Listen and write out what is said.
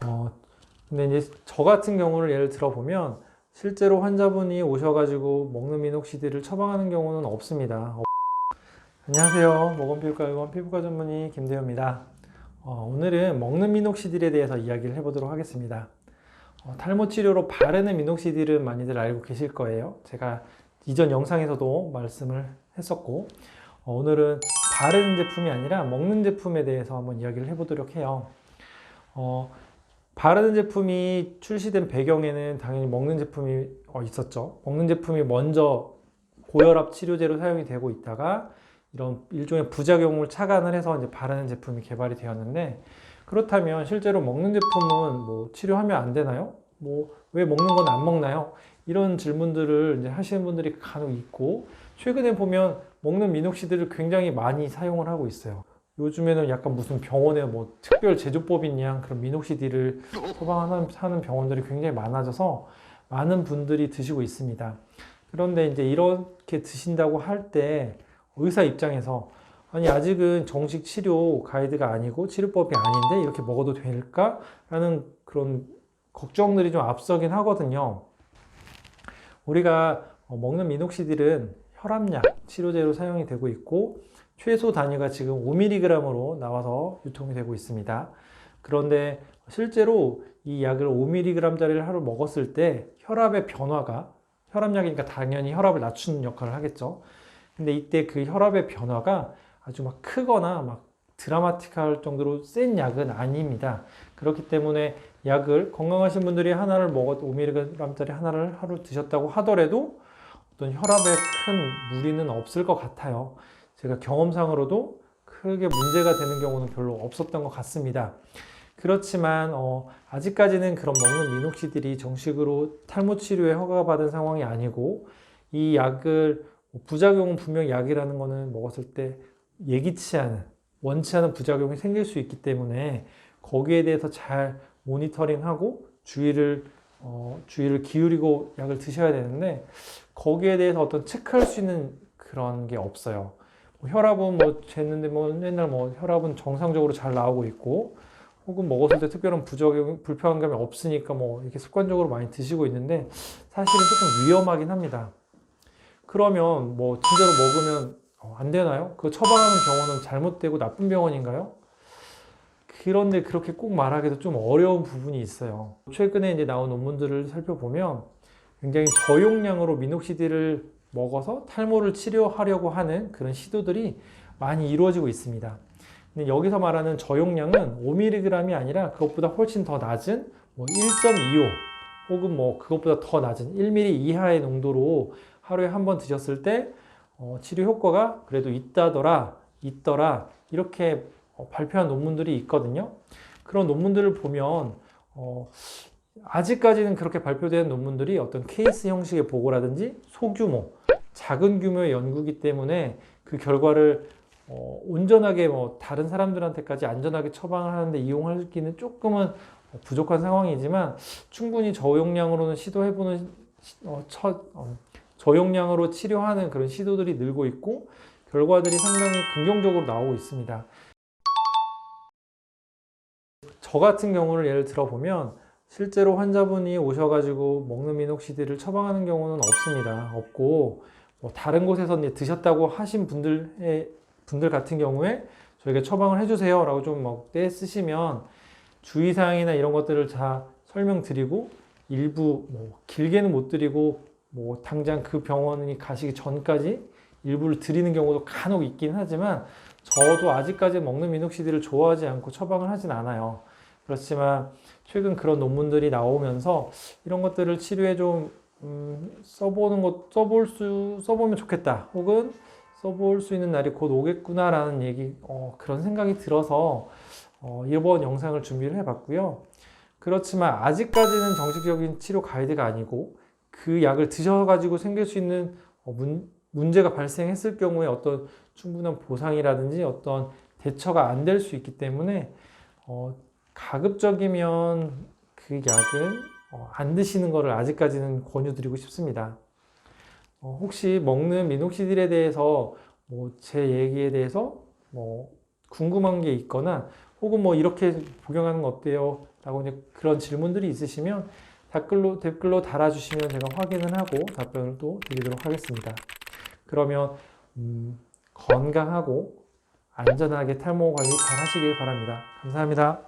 어, 근데 이제 저 같은 경우를 예를 들어보면 실제로 환자분이 오셔가지고 먹는 미녹시딜을 처방하는 경우는 없습니다. 안녕하세요. 모건피부과의원 피부과 전문의 김대호입니다. 오늘은 먹는 미녹시딜에 대해서 이야기를 해보도록 하겠습니다. 탈모 치료로 바르는 미녹시딜은 많이들 알고 계실 거예요. 제가 이전 영상에서도 말씀을 했었고, 오늘은 바르는 제품이 아니라 먹는 제품에 대해서 한번 이야기를 해보도록 해요. 바르는 제품이 출시된 배경에는 당연히 먹는 제품이 있었죠. 먹는 제품이 먼저 고혈압 치료제로 사용이 되고 있다가 이런 일종의 부작용을 착안을 해서 이제 바르는 제품이 개발이 되었는데, 그렇다면 실제로 먹는 제품은 뭐 치료하면 안 되나요? 뭐 왜 먹는 건 안 먹나요? 이런 질문들을 이제 하시는 분들이 간혹 있고, 최근에 보면 먹는 미녹시딜을 굉장히 많이 사용을 하고 있어요. 요즘에는 약간 무슨 병원에 뭐 특별 제조법인 양 그런 미녹시딜을 처방하는 병원들이 굉장히 많아져서 많은 분들이 드시고 있습니다. 그런데 이제 이렇게 드신다고 할 때 의사 입장에서 아니 아직은 정식 치료 가이드가 아니고 치료법이 아닌데 이렇게 먹어도 될까? 라는 그런 걱정들이 좀 앞서긴 하거든요. 우리가 먹는 미녹시딜은 혈압약 치료제로 사용이 되고 있고 최소 단위가 지금 5mg으로 나와서 유통이 되고 있습니다. 그런데 실제로 이 약을 5mg짜리를 하루 먹었을 때 혈압의 변화가, 혈압약이니까 당연히 혈압을 낮추는 역할을 하겠죠. 근데 이때 그 혈압의 변화가 아주 막 크거나 막 드라마틱할 정도로 센 약은 아닙니다. 그렇기 때문에 약을 건강하신 분들이 하나를 먹어도 5mg짜리 하나를 하루 드셨다고 하더라도 어떤 혈압에 큰 무리는 없을 것 같아요. 제가 경험상으로도 크게 문제가 되는 경우는 별로 없었던 것 같습니다. 그렇지만 아직까지는 그런 먹는 미녹시딜이 정식으로 탈모 치료에 허가받은 상황이 아니고, 이 약을 부작용은 분명 약이라는 거는 먹었을 때 예기치 않은, 원치 않은 부작용이 생길 수 있기 때문에 거기에 대해서 잘 모니터링하고 주의를 기울이고 약을 드셔야 되는데, 거기에 대해서 어떤 체크할 수 있는 그런 게 없어요. 혈압은 뭐 쟀는데 뭐 맨날 뭐 혈압은 정상적으로 잘 나오고 있고, 혹은 먹었을 때 특별한 부작용, 불편감이 없으니까 뭐 이렇게 습관적으로 많이 드시고 있는데 사실은 조금 위험하긴 합니다. 그러면 뭐 진짜로 먹으면 안 되나요? 그 처방하는 병원은 잘못되고 나쁜 병원인가요? 그런데 그렇게 꼭 말하기도 좀 어려운 부분이 있어요. 최근에 이제 나온 논문들을 살펴보면 굉장히 저용량으로 미녹시딜을 먹어서 탈모를 치료하려고 하는 그런 시도들이 많이 이루어지고 있습니다. 근데 여기서 말하는 저용량은 5mg이 아니라 그것보다 훨씬 더 낮은 뭐 1.25 혹은 뭐 그것보다 더 낮은 1mg 이하의 농도로 하루에 한 번 드셨을 때 치료 효과가 그래도 있더라 이렇게 발표한 논문들이 있거든요. 그런 논문들을 보면 아직까지는 그렇게 발표된 논문들이 어떤 케이스 형식의 보고라든지 소규모, 작은 규모의 연구이기 때문에 그 결과를 온전하게 뭐 다른 사람들한테까지 안전하게 처방을 하는데 이용하기는 조금은 부족한 상황이지만, 충분히 저용량으로는 시도해보는 저용량으로 치료하는 그런 시도들이 늘고 있고 결과들이 상당히 긍정적으로 나오고 있습니다. 저 같은 경우를 예를 들어보면 실제로 환자분이 오셔가지고 먹는 미녹시딜을 처방하는 경우는 없습니다. 없고, 뭐 다른 곳에서 이제 드셨다고 하신 분들 같은 경우에 저에게 처방을 해주세요 라고 좀 떼쓰시면 주의사항이나 이런 것들을 다 설명드리고, 일부 뭐 길게는 못 드리고 뭐 당장 그 병원이 가시기 전까지 일부를 드리는 경우도 간혹 있긴 하지만, 저도 아직까지 먹는 미녹시딜을 좋아하지 않고 처방을 하진 않아요. 그렇지만 최근 그런 논문들이 나오면서 이런 것들을 치료에 좀 써보면 좋겠다, 혹은 써볼 수 있는 날이 곧 오겠구나라는 그런 생각이 들어서 이번 영상을 준비를 해봤고요. 그렇지만 아직까지는 정식적인 치료 가이드가 아니고, 그 약을 드셔가지고 생길 수 있는 문제가 발생했을 경우에 어떤 충분한 보상이라든지 어떤 대처가 안 될 수 있기 때문에 가급적이면 그 약은 안 드시는 것을 아직까지는 권유드리고 싶습니다. 혹시 먹는 미녹시딜에 대해서 제 얘기에 대해서 궁금한 게 있거나 혹은 뭐 이렇게 복용하는 거 어때요? 라고 이제 그런 질문들이 있으시면 댓글로 달아주시면 제가 확인을 하고 답변을 또 드리도록 하겠습니다. 그러면 건강하고 안전하게 탈모 관리 잘 하시길 바랍니다. 감사합니다.